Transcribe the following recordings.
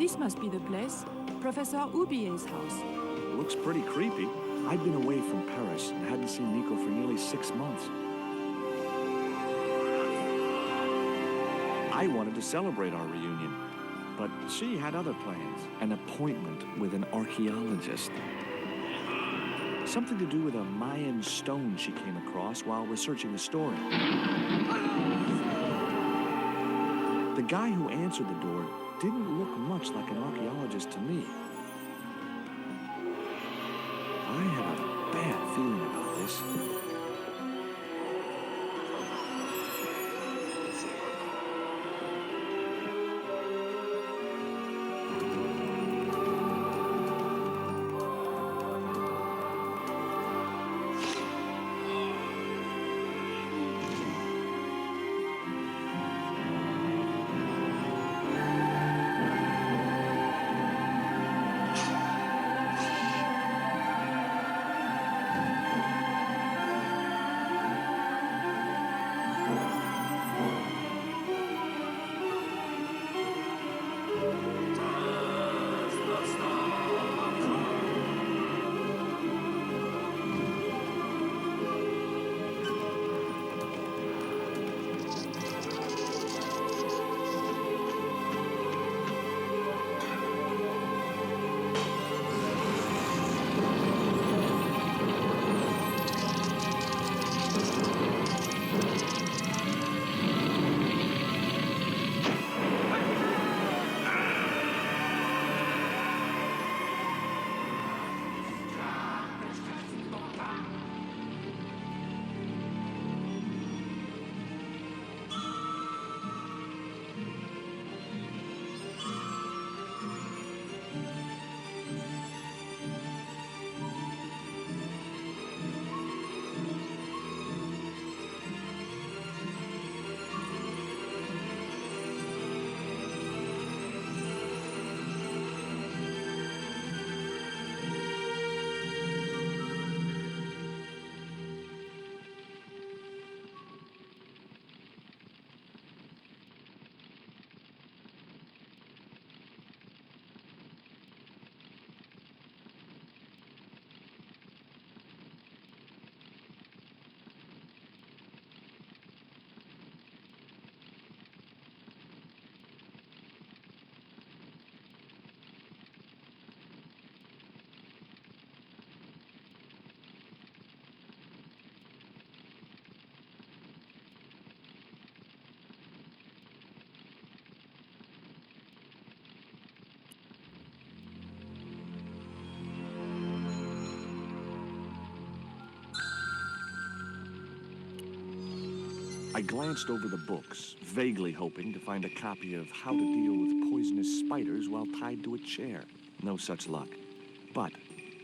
This must be the place. Professor Ubier's house. Looks pretty creepy. I'd been away from Paris and hadn't seen Nico for nearly 6 months. I wanted to celebrate our reunion, but she had other plans. An appointment with an archaeologist. Something to do with a Mayan stone she came across while researching the story. The guy who answered the door didn't look much like an archaeologist to me. I had a bad feeling about this. I glanced over the books, vaguely hoping to find a copy of How to Deal with Poisonous Spiders While Tied to a Chair. No such luck. But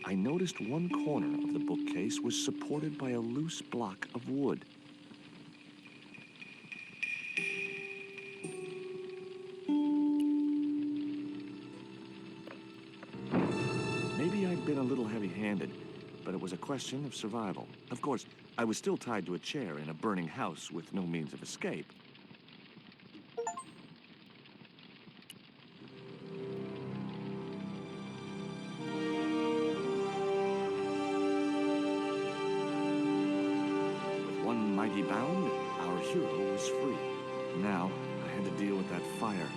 I noticed one corner of the bookcase was supported by a loose block of wood. Maybe I'd been a little heavy-handed, but it was a question of survival. Of course, I was still tied to a chair in a burning house with no means of escape. With one mighty bound, our hero was free. Now, I had to deal with that fire.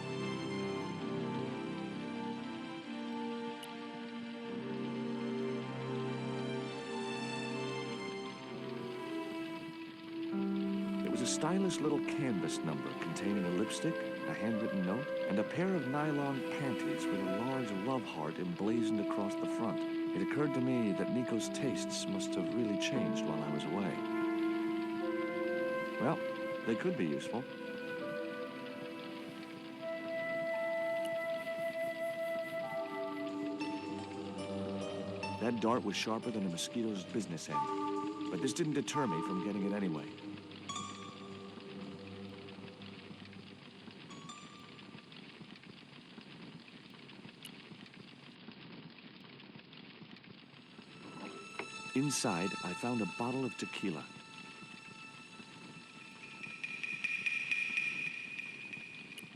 A stylish little canvas number containing a lipstick, a handwritten note, and a pair of nylon panties with a large love heart emblazoned across the front. It occurred to me that Nico's tastes must have really changed while I was away. Well, they could be useful. That dart was sharper than a mosquito's business end, but this didn't deter me from getting it anyway. Inside, I found a bottle of tequila.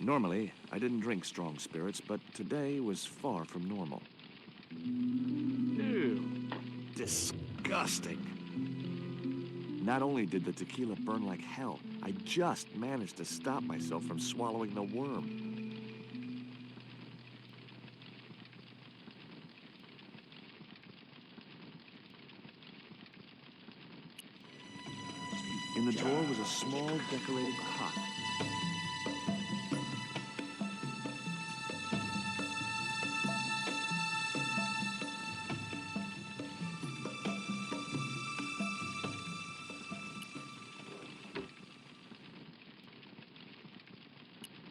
Normally, I didn't drink strong spirits, but today was far from normal. Ew. Disgusting. Not only did the tequila burn like hell, I just managed to stop myself from swallowing the worm. In the drawer was a small decorated pot.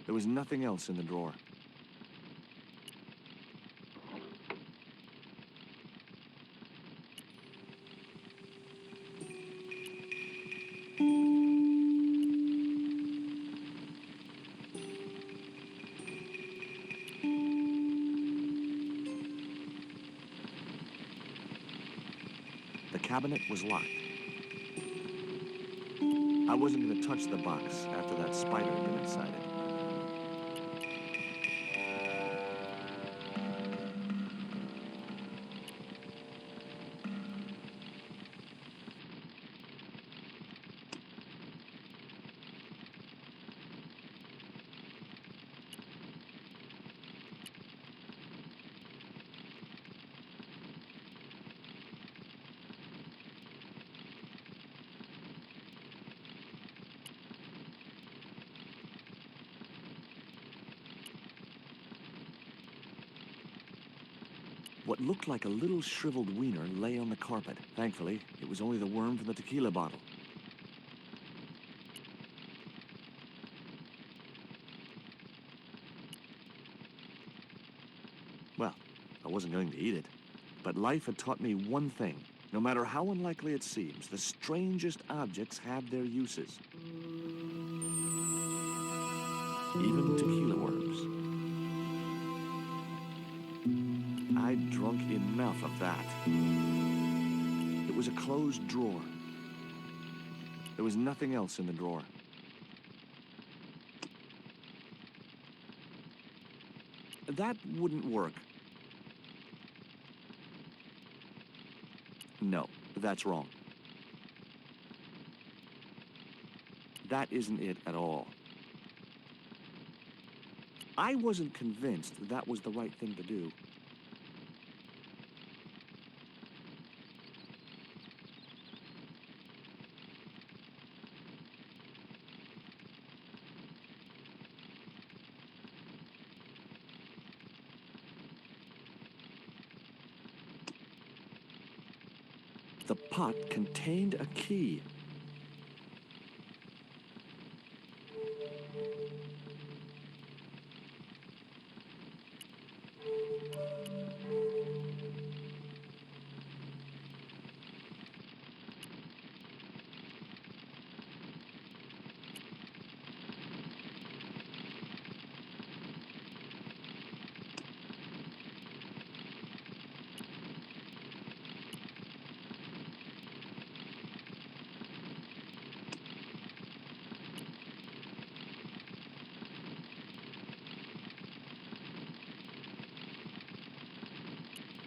There was nothing else in the drawer. The cabinet was locked. I wasn't going to touch the box after that spider had been inside it. What looked like a little shriveled wiener lay on the carpet. Thankfully, it was only the worm from the tequila bottle. Well, I wasn't going to eat it, but life had taught me one thing. No matter how unlikely it seems, the strangest objects have their uses. Even tequila worms. I'd drunk enough of that. It was a closed drawer. There was nothing else in the drawer. That wouldn't work. No, that's wrong. That isn't it at all. I wasn't convinced that was the right thing to do. The pot contained a key.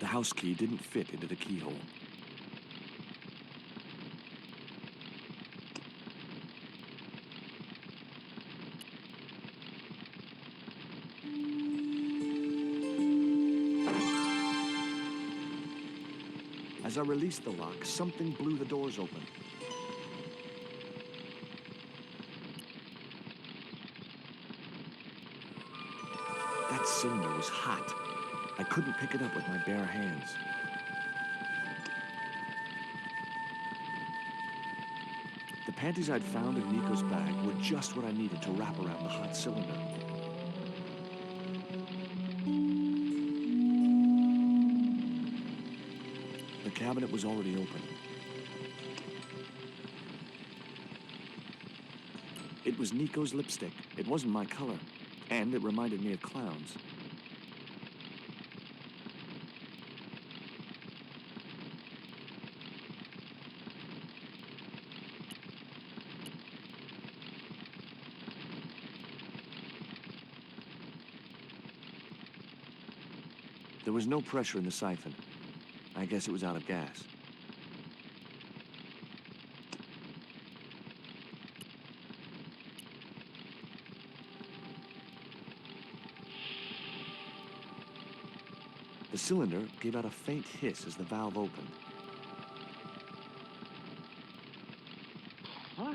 The house key didn't fit into the keyhole. As I released the lock, something blew the doors open. That cylinder was hot. I couldn't pick it up with my bare hands. The panties I'd found in Nico's bag were just what I needed to wrap around the hot cylinder. The cabinet was already open. It was Nico's lipstick. It wasn't my color, and it reminded me of clowns. There was no pressure in the siphon. I guess it was out of gas. The cylinder gave out a faint hiss as the valve opened. Huh?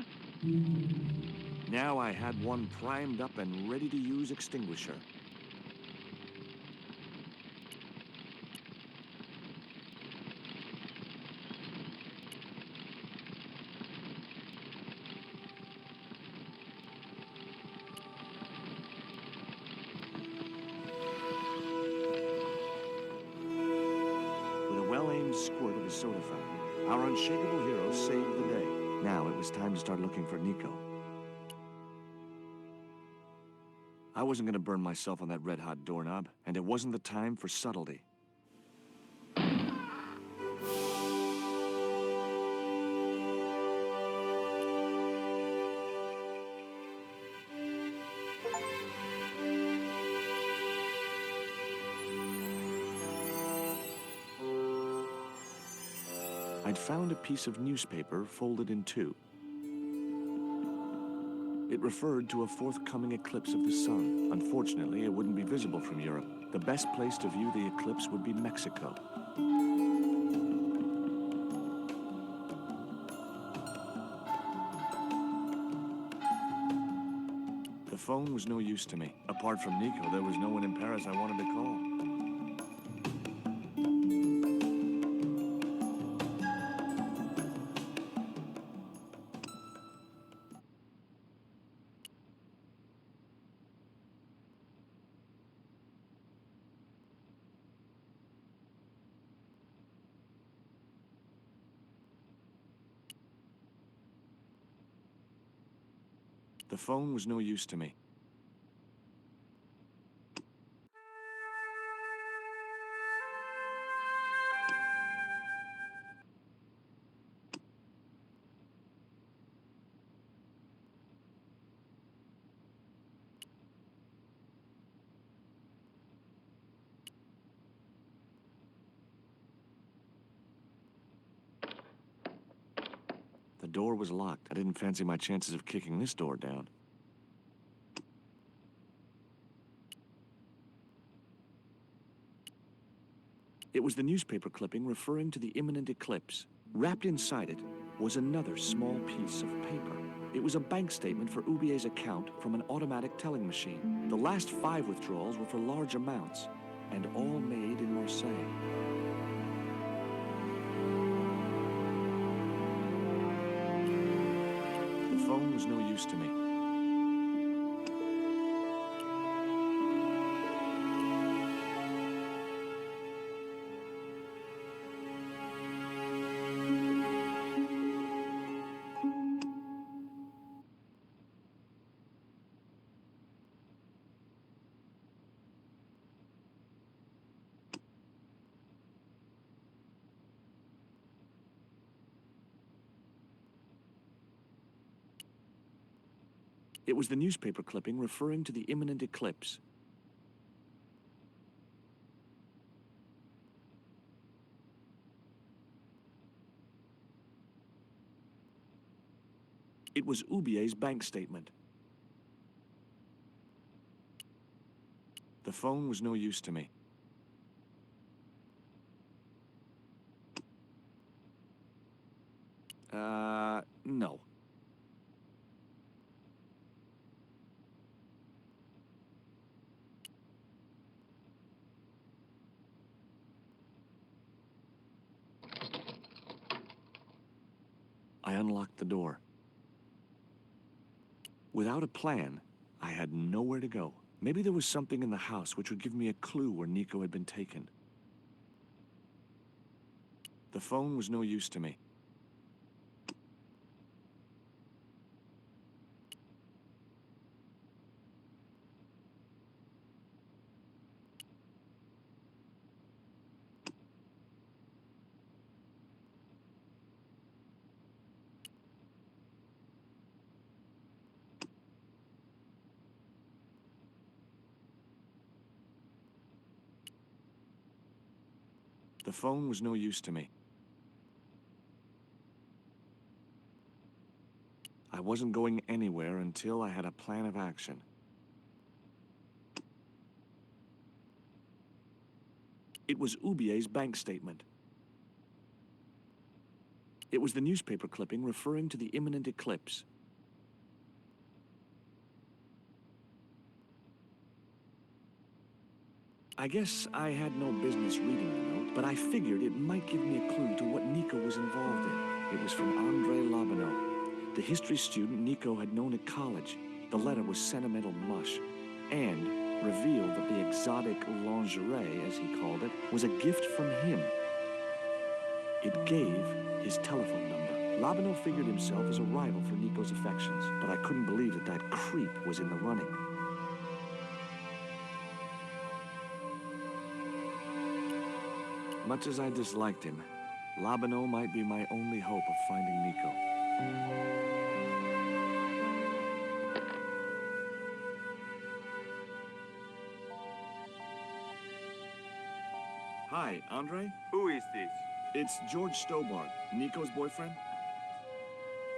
Now I had one primed up and ready to use extinguisher. Squirt of his soda fountain, our unshakable hero saved the day. Now it was time to start looking for Nico. I wasn't going to burn myself on that red-hot doorknob, and it wasn't the time for subtlety. I'd found a piece of newspaper folded in two. It referred to a forthcoming eclipse of the sun. Unfortunately, it wouldn't be visible from Europe. The best place to view the eclipse would be Mexico. The phone was no use to me. Apart from Nico, there was no one in Paris I wanted to call. The phone was no use to me. The door was locked. I didn't fancy my chances of kicking this door down. It was the newspaper clipping referring to the imminent eclipse. Wrapped inside it was another small piece of paper. It was a bank statement for Ubier's account from an automatic telling machine. The last 5 withdrawals were for large amounts, and all made in Marseille. The phone was no use to me. It was the newspaper clipping referring to the imminent eclipse. It was Ubier's bank statement. The phone was no use to me. No. I unlocked the door. Without a plan, I had nowhere to go. Maybe there was something in the house which would give me a clue where Nico had been taken. The phone was no use to me. The phone was no use to me. I wasn't going anywhere until I had a plan of action. It was Ubier's bank statement. It was the newspaper clipping referring to the imminent eclipse. I guess I had no business reading the note, but I figured it might give me a clue to what Nico was involved in. It was from Andrei Labanov, the history student Nico had known at college. The letter was sentimental mush, and revealed that the exotic lingerie, as he called it, was a gift from him. It gave his telephone number. Labanov figured himself as a rival for Nico's affections, but I couldn't believe that that creep was in the running. Much as I disliked him, Labanov might be my only hope of finding Nico. Hi, Andre? Who is this? It's George Stobart, Nico's boyfriend.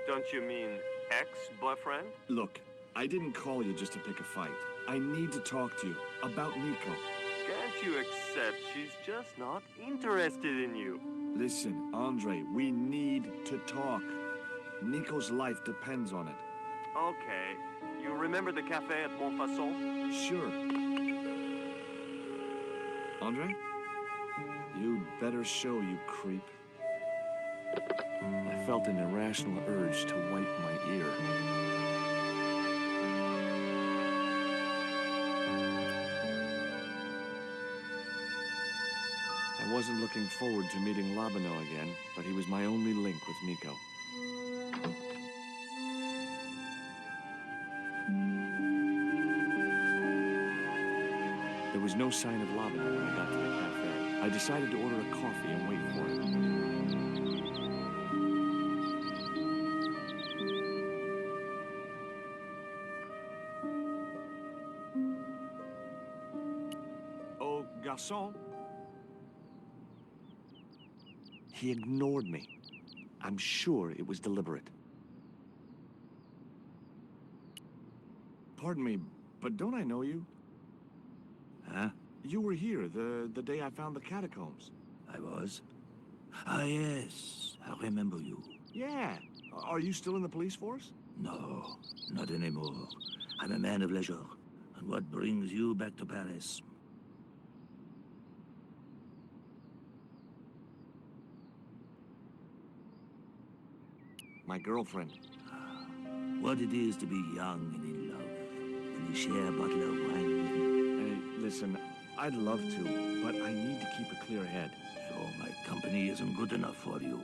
Don't you mean ex-boyfriend? Look, I didn't call you just to pick a fight. I need to talk to you about Nico. Can't you accept she's just not interested in you? Listen, Andre, we need to talk. Nico's life depends on it. Okay. You remember the cafe at Montfaucon? Sure. Andre? You'd better show, you creep. I felt an irrational urge to wipe my ear. I wasn't looking forward to meeting Labanov again, but he was my only link with Nico. There was no sign of Labanov when I got to the cafe. I decided to order a coffee and wait for him. Oh, garçon. He ignored me. I'm sure it was deliberate. Pardon me, but don't I know you? Huh? You were here the day I found the catacombs. I was? Ah, yes. I remember you. Yeah. Are you still in the police force? No, not anymore. I'm a man of leisure. And what brings you back to Paris? My girlfriend. What it is to be young and in love. Will you share a bottle of wine with me? Hey, listen, I'd love to, but I need to keep a clear head. So my company isn't good enough for you.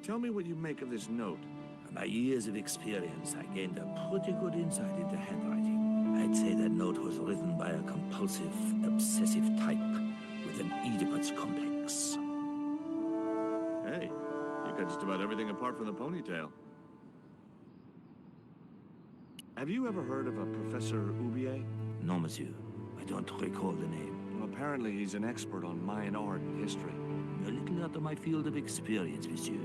Tell me what you make of this note. From my years of experience, I gained a pretty good insight into handwriting. I'd say that note was written by a compulsive, obsessive type with an Oedipus complex. Hey, you got just about everything apart from the ponytail. Have you ever heard of a Professor Ubier? No, monsieur. I don't recall the name. Well, apparently he's an expert on Mayan art and history. A little out of my field of experience, monsieur.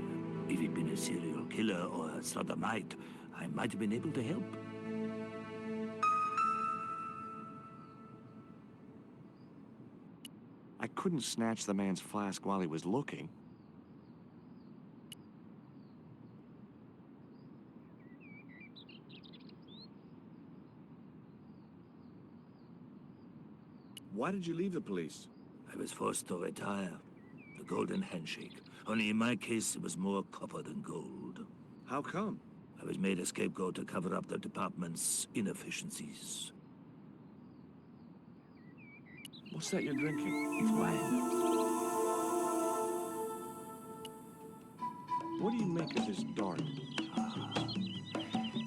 If he'd been a serial killer or a sodomite, I might have been able to help. I couldn't snatch the man's flask while he was looking. Why did you leave the police? I was forced to retire. The golden handshake. Only in my case, it was more copper than gold. How come? I was made a scapegoat to cover up the department's inefficiencies. What's that you're drinking? It's wine. What do you make of this dart?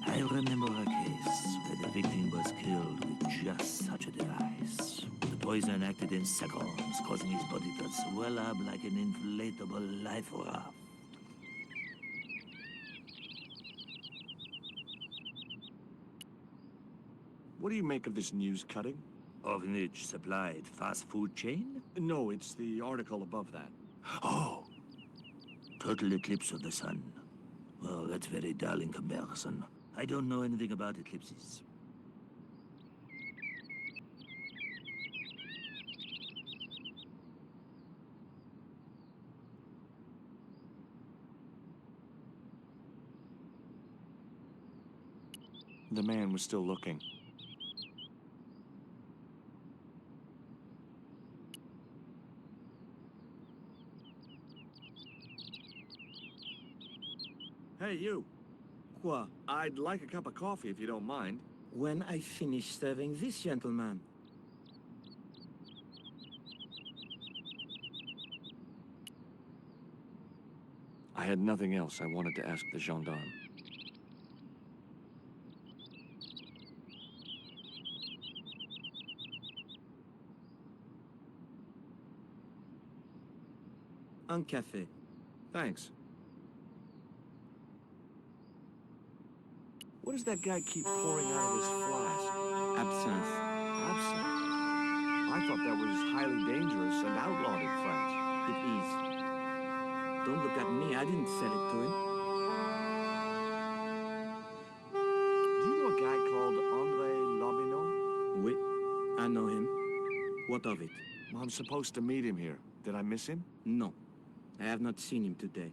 I remember a case where the victim was killed with just such a device. The poison acted in seconds, causing his body to swell up like an inflatable life raft. What do you make of this news cutting? Orphanage supplied fast food chain? No, it's the article above that. Oh! Total eclipse of the sun. Well, that's very dull in comparison. I don't know anything about eclipses. The man was still looking. Hey, you. Quoi? I'd like a cup of coffee if you don't mind. When I finish serving this gentleman. I had nothing else I wanted to ask the gendarme. Un café. Thanks. What does that guy keep pouring out of his flask? Absinthe. Absinthe? I thought that was highly dangerous and outlawed in France. It is. Don't look at me, I didn't sell it to him. Do you know a guy called André Lobineau? Oui, I know him. What of it? I'm supposed to meet him here. Did I miss him? No, I have not seen him today.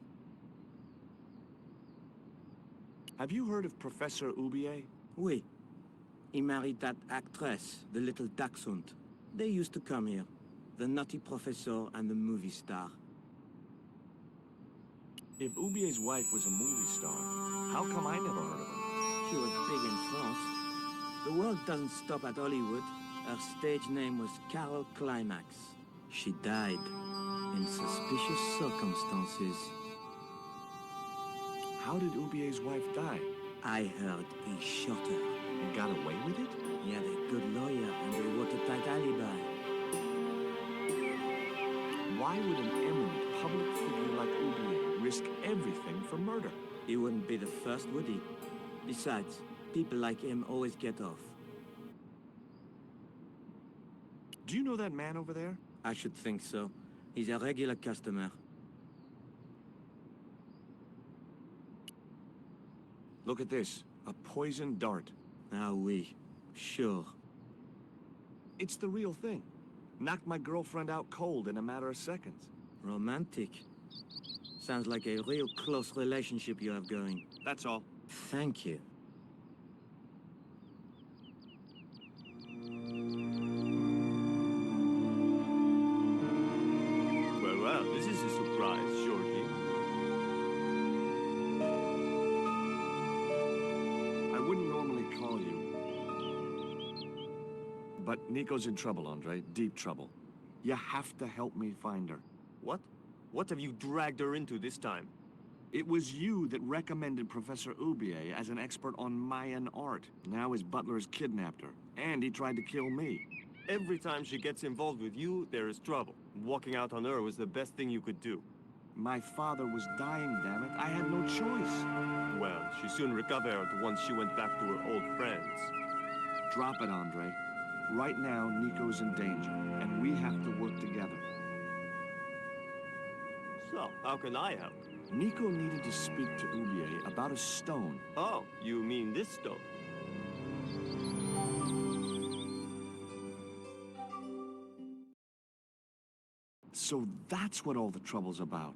Have you heard of Professor Oubier? Oui. He married that actress, the little dachshund. They used to come here. The naughty professor and the movie star. If Oubier's wife was a movie star, how come I never heard of her? She was big in France. The world doesn't stop at Hollywood. Her stage name was Carol Climax. She died in suspicious circumstances. How did Oubier's wife die? I heard he shot her. And got away with it? He had a good lawyer and a watertight alibi. Why would an eminent public figure like Oubier risk everything for murder? He wouldn't be the first, would he? Besides, people like him always get off. Do you know that man over there? I should think so. He's a regular customer. Look at this. A poison dart. Ah oui, sure. It's the real thing. Knocked my girlfriend out cold in a matter of seconds. Romantic. Sounds like a real close relationship you have going. That's all. Thank you. Well, this is a surprise, Shorty. I wouldn't normally call you. But Nico's in trouble, Andre. Deep trouble. You have to help me find her. What? What have you dragged her into this time? It was you that recommended Professor Oubier as an expert on Mayan art. Now his butler's kidnapped her, and he tried to kill me. Every time she gets involved with you, there is trouble. Walking out on her was the best thing you could do. My father was dying, damn it. I had no choice. Well, she soon recovered once she went back to her old friends. Drop it, Andre. Right now, Nico's in danger, and we have to work together. So, how can I help? Nico needed to speak to Oubier about a stone. Oh, you mean this stone? So that's what all the trouble's about.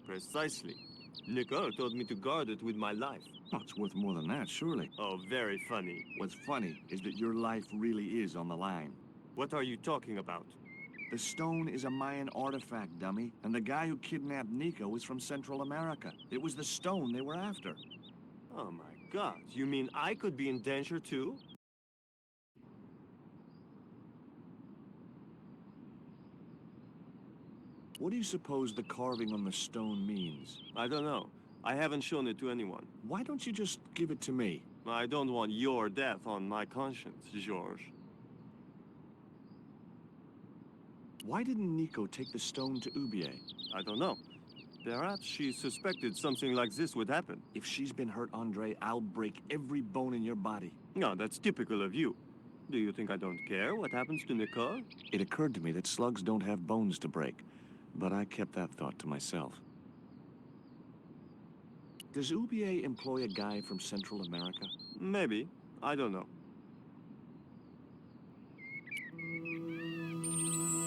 Precisely. Nicole told me to guard it with my life. Oh, it's worth more than that, surely. Oh, very funny. What's funny is that your life really is on the line. What are you talking about? The stone is a Mayan artifact, dummy, and the guy who kidnapped Nico is from Central America. It was the stone they were after. Oh my god, you mean I could be in danger too? What do you suppose the carving on the stone means? I don't know. I haven't shown it to anyone. Why don't you just give it to me? I don't want your death on my conscience, Georges. Why didn't Nico take the stone to Oubier? I don't know. Perhaps she suspected something like this would happen. If she's been hurt, Andre, I'll break every bone in your body. No, that's typical of you. Do you think I don't care what happens to Nicole? It occurred to me that slugs don't have bones to break, but I kept that thought to myself. Does Ubier employ a guy from Central America? Maybe. I don't know.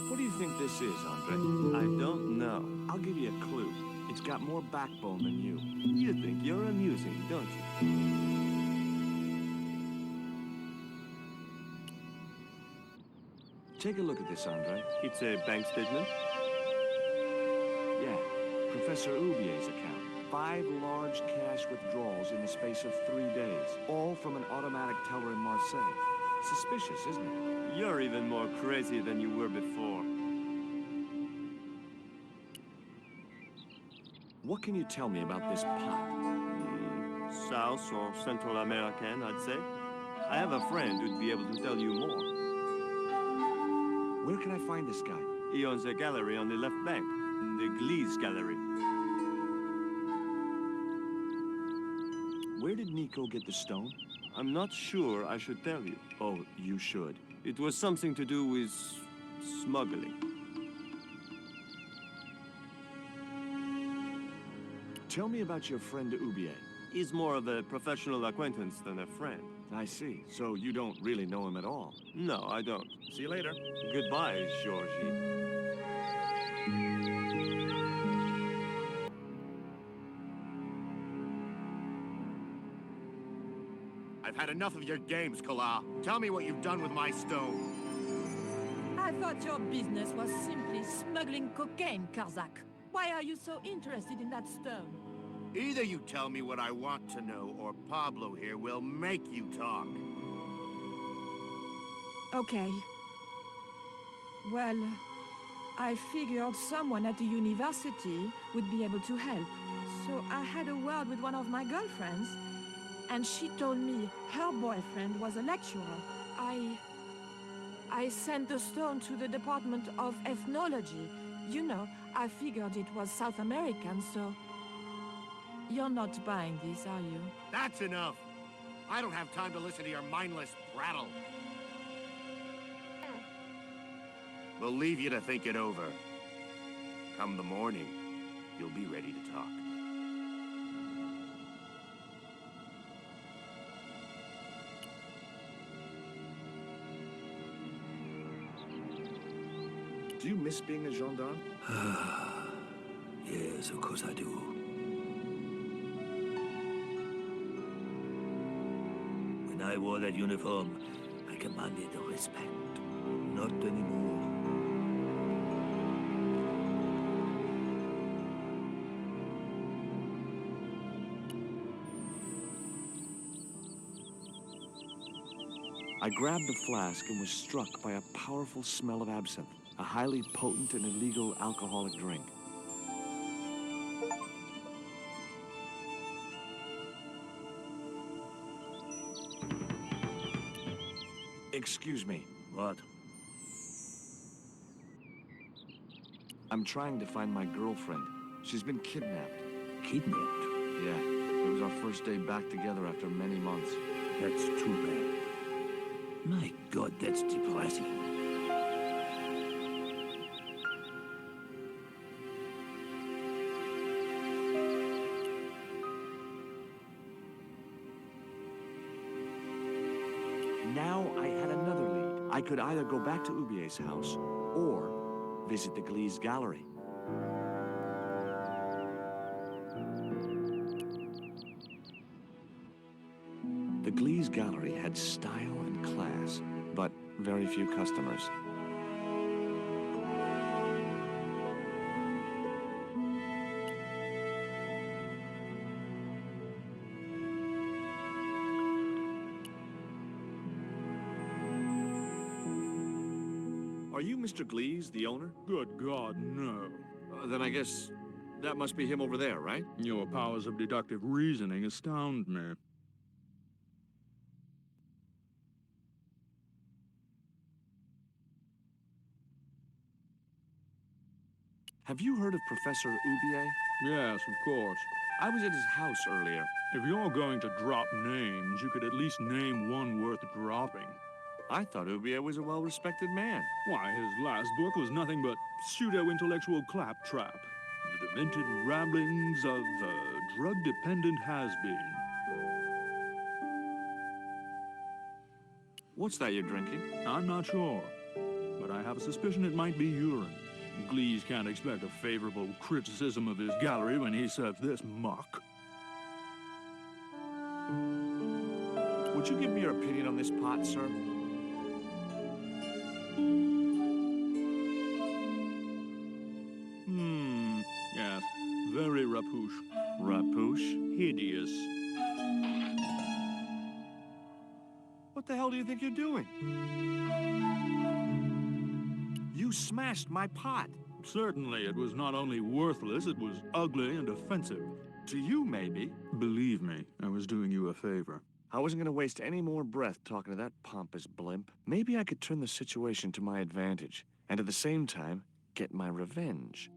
What do you think this is, Andre? I don't know. I'll give you a clue. It's got more backbone than you. You think you're amusing, don't you? Take a look at this, Andre. It's a bank statement. Yeah, Professor Ubier's account. 5 large cash withdrawals in the space of 3 days, all from an automatic teller in Marseille. Suspicious, isn't it? You're even more crazy than you were before. What can you tell me about this pot? South or Central American, I'd say. I have a friend who'd be able to tell you more. Where can I find this guy? He owns a gallery on the left bank, the Gliese Gallery. Where did Nico get the stone? I'm not sure I should tell you. Oh, you should. It was something to do with smuggling. Tell me about your friend Ubier. He's more of a professional acquaintance than a friend. I see. So you don't really know him at all. No, I don't. See you later. Goodbye, Georgie. I've had enough of your games, Kala. Tell me what you've done with my stone. I thought your business was simply smuggling cocaine, Karzak. Why are you so interested in that stone? Either you tell me what I want to know, or Pablo here will make you talk. Okay. Well, I figured someone at the university would be able to help. So I had a word with one of my girlfriends, and she told me her boyfriend was a lecturer. I sent the stone to the Department of Ethnology. You know, I figured it was South American, so... You're not buying this, are you? That's enough! I don't have time to listen to your mindless prattle. We'll leave you to think it over. Come the morning, you'll be ready to talk. Do you miss being a gendarme? Yes, of course I do. When I wore that uniform, I commanded respect. Not anymore. I grabbed the flask and was struck by a powerful smell of absinthe, a highly potent and illegal alcoholic drink. Excuse me. What? I'm trying to find my girlfriend. She's been kidnapped. Kidnapped? Yeah, it was our first day back together after many months. That's too bad. My God, that's depressing. Now I had another lead. I could either go back to Ubier's house or visit the Gliese Gallery. The Gliese Gallery had style and class, but very few customers. Are you Mr. Gliese, the owner? Good God, no. Then I guess that must be him over there, right? Your powers of deductive reasoning astound me. Have you heard of Professor Ubier? Yes, of course. I was at his house earlier. If you're going to drop names, you could at least name one worth dropping. I thought Ubier was a well-respected man. Why, his last book was nothing but pseudo-intellectual claptrap. The demented ramblings of a drug-dependent has-been. What's that you're drinking? I'm not sure, but I have a suspicion it might be urine. Glees can't expect a favorable criticism of his gallery when he serves this muck. Would you give me your opinion on this pot, sir? Yes. Very rapouche. Rapouche? Hideous. What the hell do you think you're doing? You smashed my pot. Certainly, it was not only worthless, it was ugly and offensive. To you, maybe. Believe me, I was doing you a favor. I wasn't going to waste any more breath talking to that pompous blimp. Maybe I could turn the situation to my advantage, and at the same time, get my revenge.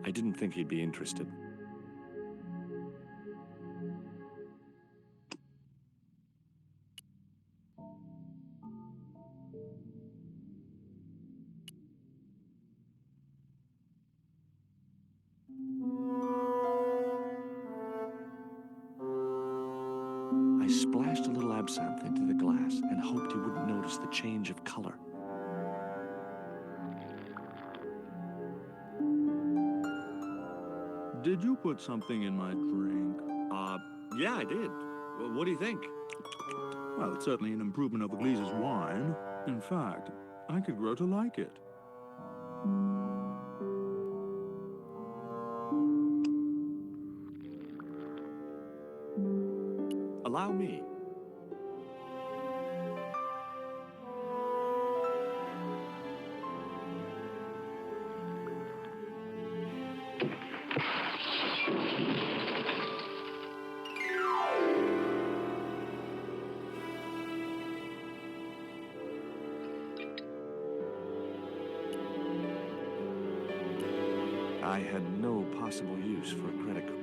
I didn't think he'd be interested. I splashed a little absinthe into the glass and hoped he wouldn't notice the change of color. Did you put something in my drink? Yeah, I did. Well, what do you think? Well, it's certainly an improvement over Glees's wine. In fact, I could grow to like it. Allow me. I had no possible use for a credit card.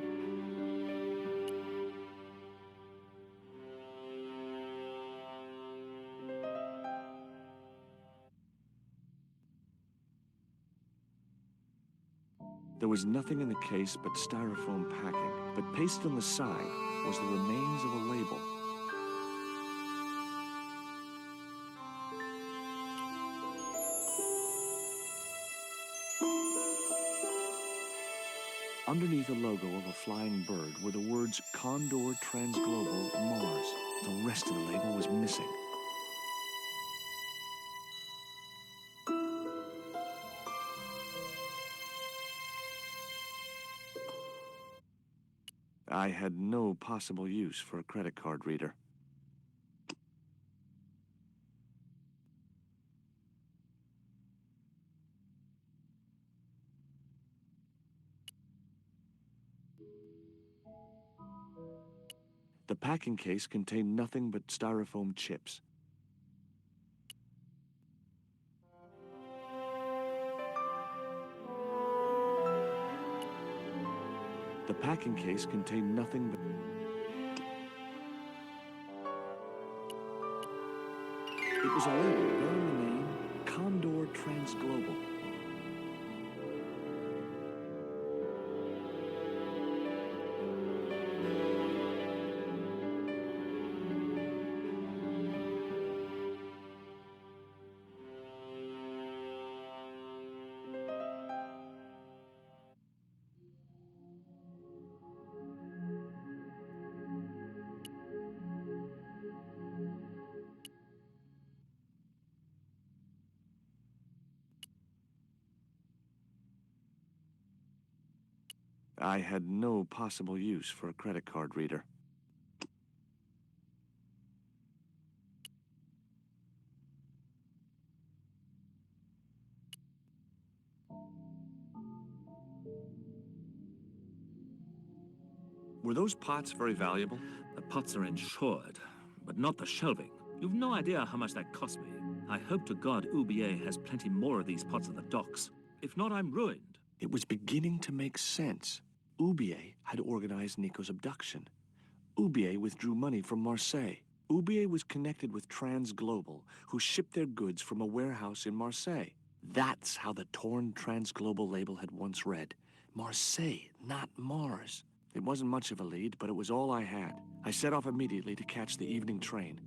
There was nothing in the case but styrofoam packing, but pasted on the side was the remains of a label. Underneath the logo of a flying bird were the words Condor Transglobal Mars. The rest of the label was missing. I had no possible use for a credit card reader. The packing case contained nothing but styrofoam chips. The packing case contained nothing but... It was a label bearing the name Condor Transglobal. I had no possible use for a credit card reader. Were those pots very valuable? The pots are insured, but not the shelving. You've no idea how much that cost me. I hope to God UBA has plenty more of these pots at the docks. If not, I'm ruined. It was beginning to make sense. Oubier had organized Nico's abduction. Oubier withdrew money from Marseille. Oubier was connected with Transglobal, who shipped their goods from a warehouse in Marseille. That's how the torn Transglobal label had once read. Marseille, not Mars. It wasn't much of a lead, but it was all I had. I set off immediately to catch the evening train.